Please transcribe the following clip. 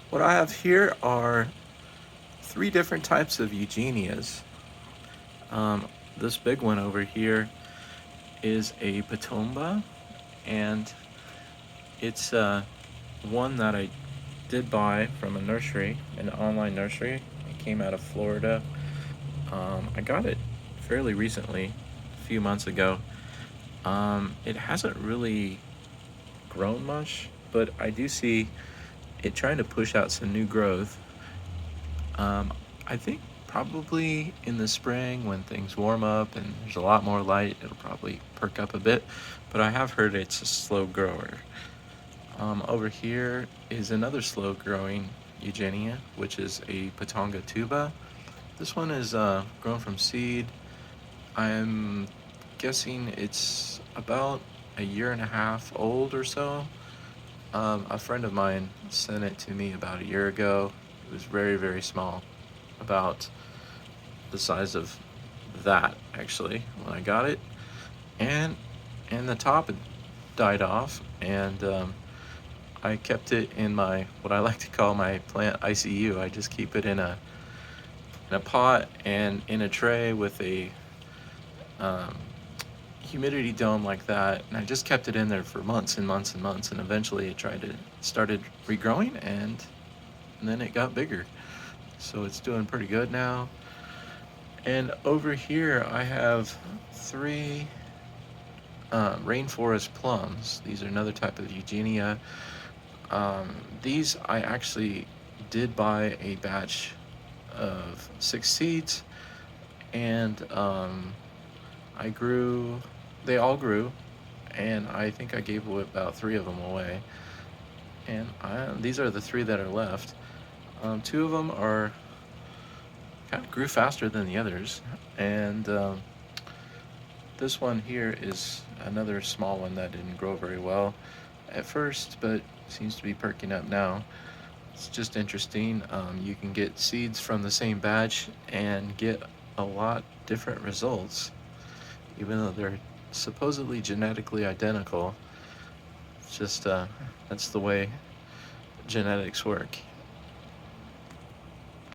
What I have here are three different types of Eugenias. Um, this big one over here is a Pitomba, and it's one that I did buy from a nursery, an online nursery. It came out of Florida. I got it fairly recently, a few months ago. It hasn't really grown much, but I do see it trying to push out some new growth. Um, I think probably in the spring when things warm up and there's a lot more light, it'll probably perk up a bit. But I have heard it's a slow grower. Over here is another slow growing Eugenia, which is a Pitangatuba. This one is grown from seed. I'm guessing it's about a year and a half old or so. A friend of mine sent it to me about a year ago. It was very, very small, about the size of that actually when I got it, and the top had died off, and I kept it in my what I like to call my plant ICU. I just keep it in a pot and in a tray with a um, humidity dome like that, and I just kept it in there for months and months and months, and eventually it started regrowing, and then it got bigger. So it's doing pretty good now. And over here I have three rainforest plums. These are another type of Eugenia. These I actually did buy a batch of 6 seeds, and I grew. They all grew, and I think I gave away about three of them away. And these are the three that are left. Two of them are kind of grew faster than the others, and this one here is another small one that didn't grow very well at first, but seems to be perking up now. It's just interesting. You can get seeds from the same batch and get a lot different results, even though they're supposedly genetically identical. It's just that's the way genetics work.